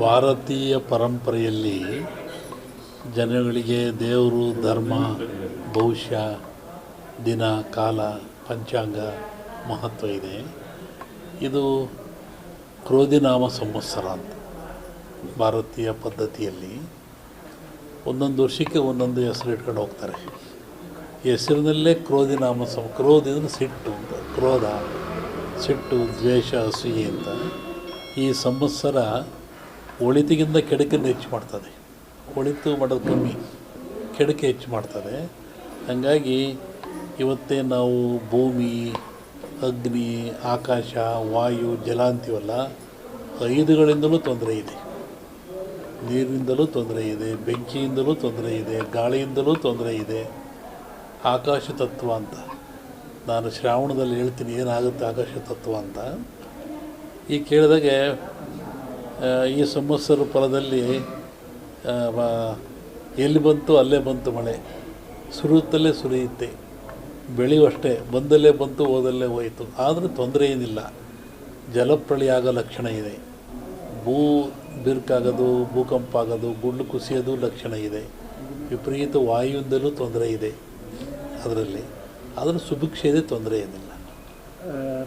ಭಾರತೀಯ ಪರಂಪರೆಯಲ್ಲಿ ಜನಗಳಿಗೆ ದೇವರು, ಧರ್ಮ, ಭವಿಷ್ಯ, ದಿನ, ಕಾಲ, ಪಂಚಾಂಗ ಮಹತ್ವ ಇದೆ. ಇದು ಕ್ರೋಧಿನಾಮ ಸಂವತ್ಸರ ಅಂತ ಭಾರತೀಯ ಪದ್ಧತಿಯಲ್ಲಿ ಒಂದೊಂದು ವರ್ಷಕ್ಕೆ ಒಂದೊಂದು ಹೆಸರು ಇಟ್ಕೊಂಡು ಹೋಗ್ತಾರೆ. ಹೆಸರಿನಲ್ಲೇ ಕ್ರೋಧಿನಾಮ ಕ್ರೋಧ ಅಂದರೆ ಸಿಟ್ಟು ಅಂತ, ಕ್ರೋಧ, ಸಿಟ್ಟು, ದ್ವೇಷ, ಅಸೂಯೆ ಅಂತ. ಈ ಸಂವತ್ಸರ ಒಳಿತಿಗಿಂತ ಕೆಡುಕನ್ನು ಹೆಚ್ಚು ಮಾಡ್ತದೆ. ಒಳಿತು ಮಾಡೋದು ಕಮ್ಮಿ, ಕೆಡುಕೆ ಹೆಚ್ಚು ಮಾಡ್ತದೆ. ಹಾಗಾಗಿ ಇವತ್ತೇ ನಾವು ಭೂಮಿ, ಅಗ್ನಿ, ಆಕಾಶ, ವಾಯು, ಜಲ ಅಂತೀವಲ್ಲ, 5ಗಳಿಂದಲೂ ತೊಂದರೆ ಇದೆ. ನೀರಿನಿಂದಲೂ ತೊಂದರೆ ಇದೆ, ಬೆಂಕಿಯಿಂದಲೂ ತೊಂದರೆ ಇದೆ, ಗಾಳಿಯಿಂದಲೂ ತೊಂದರೆ ಇದೆ. ಆಕಾಶ ತತ್ವ ಅಂತ ನಾನು ಶ್ರಾವಣದಲ್ಲಿ ಹೇಳ್ತೀನಿ ಏನಾಗುತ್ತೆ ಆಕಾಶ ತತ್ವ ಅಂತ. ಈ ಕೇಳಿದಾಗೆ ಈ ಸಂವತ್ಸರ ಫಲದಲ್ಲಿ ಎಲ್ಲಿ ಬಂತು ಅಲ್ಲೇ ಬಂತು ಮಳೆ, ಸುರಿಯುತ್ತಲೇ ಸುರಿಯುತ್ತೆ, ಬೆಳೆಯುವಷ್ಟೇ, ಬಂದಲ್ಲೇ ಬಂತು ಹೋದಲ್ಲೇ ಹೋಯಿತು. ಆದರೆ ತೊಂದರೆ ಏನಿಲ್ಲ. ಜಲಪ್ರಳಯ ಆಗೋ ಲಕ್ಷಣ ಇದೆ, ಬಿರುಕಾಗೋದು, ಭೂಕಂಪ ಆಗೋದು, ಗುಂಡು ಕುಸಿಯೋದು ಲಕ್ಷಣ ಇದೆ. ವಿಪರೀತ ವಾಯುವಿಂದಲೂ ತೊಂದರೆ ಇದೆ ಅದರಲ್ಲಿ. ಆದರೆ ಸುಭಿಕ್ಷೆ ಇದೆ, ತೊಂದರೆ ಏನಿಲ್ಲ.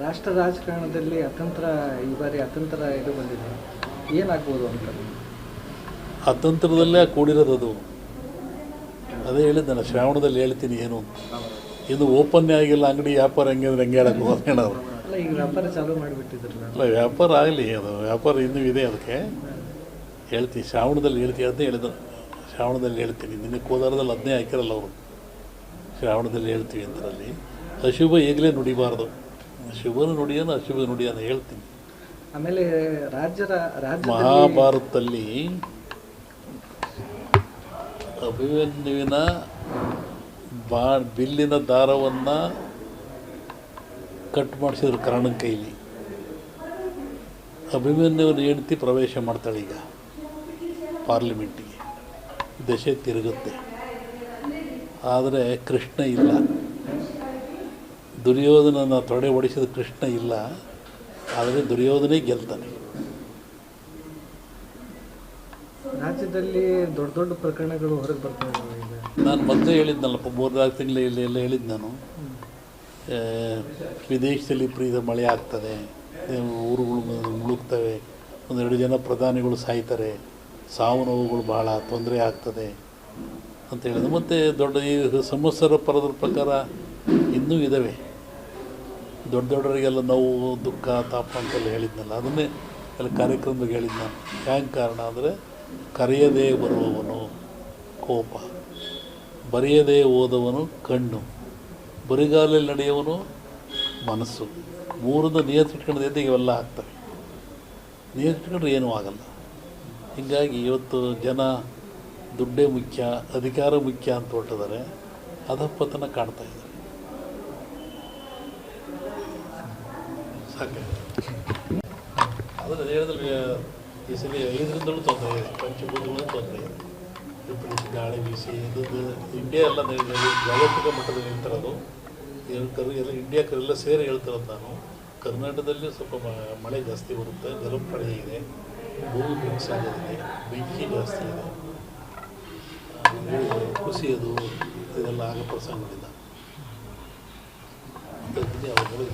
ರಾಷ್ಟ್ರ ರಾಜಕಾರಣದಲ್ಲಿ ಅತಂತ್ರ, ಈ ಬಾರಿ ಅತಂತ್ರ ಇದು ಬಂದಿದೆ, ಏನಾಗ್ಬೋದು ಅಂತ? ಅತಂತ್ರದಲ್ಲೇ ಕೂಡಿರೋದು ಅದು. ಅದೇ ಹೇಳಿದ್ದೆ ನಾನು ಶ್ರಾವಣದಲ್ಲಿ ಹೇಳ್ತೀನಿ ಏನು ಅಂತ. ಇದು ಓಪನ್ನೇ ಆಗಿಲ್ಲ ಅಂಗಡಿ, ವ್ಯಾಪಾರ ಹೆಂಗೆ ಅಂದ್ರೆ ಹೆಂಗೆ ಹೇಳಕ್ಕೆ ಹೋಗೋಣ ಅವರು. ಅಲ್ಲ, ಈಗ ವ್ಯಾಪಾರ ಚಾಲೂ ಮಾಡಿಬಿಟ್ಟಿದ್ರಲ್ಲ. ಅಲ್ಲ, ವ್ಯಾಪಾರ ಆಗಲಿ, ಅದು ವ್ಯಾಪಾರ ಇನ್ನೂ ಇದೆ. ಅದಕ್ಕೆ ಹೇಳ್ತೀನಿ, ಶ್ರಾವಣದಲ್ಲಿ ಹೇಳ್ತೀನಿ ಅಂತ ಹೇಳಿದ್ರು. ಶ್ರಾವಣದಲ್ಲಿ ಹೇಳ್ತೀನಿ, ನಿನ್ನೆ ಕೋಲಾರದಲ್ಲಿ ಅದನ್ನೇ ಹಾಕಿರಲ್ಲ ಅವರು. ಶ್ರಾವಣದಲ್ಲಿ ಹೇಳ್ತೀವಿ ಅಂತರಲ್ಲಿ ಅಶುಭ ಈಗಲೇ ನುಡಿಬಾರ್ದು, ಶುಭನ ನುಡಿಯೋನು ಅಶುಭ ನುಡಿಯೋನು ಹೇಳ್ತೀನಿ. ಆಮೇಲೆ ಮಹಾಭಾರತದಲ್ಲಿ ಅಭಿಮನ್ಯುವಿನ ಬಿಲ್ಲಿನ ದಾರವನ್ನು ಕಟ್ ಮಾಡಿಸಿದ್ರು ಕರ್ಣನ ಕೈಲಿ. ಅಭಿಮನ್ಯುವಿನ ಹೆಂಡತಿ ಪ್ರವೇಶ ಮಾಡ್ತಾಳೆ ಈಗ ಪಾರ್ಲಿಮೆಂಟಿಗೆ, ದಶೆ ತಿರುಗುತ್ತೆ. ಆದರೆ ಕೃಷ್ಣ ಇಲ್ಲ, ದುರ್ಯೋಧನನ ತೊಡೆ ಹೊಡಿಸಿದ ಕೃಷ್ಣ ಇಲ್ಲ. ಆದರೆ ದುರ್ಯೋಧನೇ ಗೆಲ್ತಾನೆ. ರಾಜ್ಯದಲ್ಲಿ ದೊಡ್ಡ ದೊಡ್ಡ ಪ್ರಕರಣಗಳು ಹೊರಗೆ ಬರ್ತಾ ಇದ್ದಾವೆ. ನಾನು ಮೊದಲೇ ಹೇಳಿದ್ನಲ್ಲಪ್ಪ, 3-4 ತಿಂಗಳು ಎಲ್ಲ ಹೇಳಿದ್ದು ನಾನು. ವಿದೇಶದಲ್ಲಿ ವಿಪರೀತ ಮಳೆ ಆಗ್ತದೆ, ಊರುಗಳು ಮುಳುಗ್ತವೆ, 1-2 ಜನ ಪ್ರಧಾನಿಗಳು ಸಾಯ್ತಾರೆ, ಸಾವು ನೋವುಗಳು ಭಾಳ ತೊಂದರೆ ಆಗ್ತದೆ ಅಂತ ಹೇಳಿದ್ರು. ಮತ್ತು ದೊಡ್ಡ ಈ ಸಂವತ್ಸರ ಪರದ ಪ್ರಕಾರ ಇನ್ನೂ ಇದ್ದಾವೆ. ದೊಡ್ಡವರಿಗೆಲ್ಲ ನೋವು, ದುಃಖ, ತಾಪ ಅಂತೆಲ್ಲ ಹೇಳಿದ್ನಲ್ಲ, ಅದನ್ನೇ ಎಲ್ಲ ಕಾರ್ಯಕ್ರಮದಾಗ ಹೇಳಿದ್ದು ನಾನು. ಹ್ಯಾಂಗೆ ಕಾರಣ ಅಂದರೆ, ಕರೆಯದೇ ಬರುವವನು ಕೋಪ, ಬರೆಯದೇ ಹೋದವನು ಕಣ್ಣು, ಬರಿಗಾಲಲ್ಲಿ ನಡೆಯುವವನು ಮನಸ್ಸು. 3ನ್ನು ನಿಯಂತ್ರಿಟ್ಕೊಂಡ್ರೆ ಇವೆಲ್ಲ ಆಗ್ತವೆ. ನಿಯಂತ್ರಿಟ್ಕೊಂಡ್ರೆ ಏನೂ ಆಗಲ್ಲ. ಹೀಗಾಗಿ ಇವತ್ತು ಜನ ದುಡ್ಡೇ ಮುಖ್ಯ, ಅಧಿಕಾರ ಮುಖ್ಯ ಅಂತ ಹೊರಟಿದ್ದಾರೆ. ಅಧಪತನ ಕಾಣ್ತಾ ಇದ್ದಾರೆ. ಸಾಕೆ. ಆದರೆ ಹೇಳಿದ್ರೆ ಈ ಸಲ 5ರಿಂದಲೂ ತೊಂದರೆ ಇದೆ, ಪಂಚಭೂತಗಳೂ ತೊಂದರೆ ಇದೆ. ವಿಪರೀತ ಗಾಳಿ ಬೀಸಿ ಇದು ಇಂಡಿಯಾ ಎಲ್ಲ ಜಾಗತಿಕ ಮಟ್ಟದಲ್ಲಿ ಹೇಳ್ತಿರೋದು. ಎಲ್ಲ ಇಂಡಿಯಾಕ್ಕೆಲ್ಲ ಸೇರಿ ಹೇಳ್ತಿರೋದು ನಾನು. ಕರ್ನಾಟಕದಲ್ಲಿ ಸ್ವಲ್ಪ ಮಳೆ ಜಾಸ್ತಿ ಬರುತ್ತೆ, ಜಲಪ್ರಳಯ ಇದೆ, ಭೂಮಿ ಬೆಂಕಿಸಾಗೋದಿದೆ, ಬೆಂಕಿ ಜಾಸ್ತಿ ಇದೆ, ಕುಸಿಯೋದು ಇದೆಲ್ಲ ಆಗೋ ಪ್ರಸಂಗಗಳಿಲ್ಲ ಅಂತ ಅವುಗಳು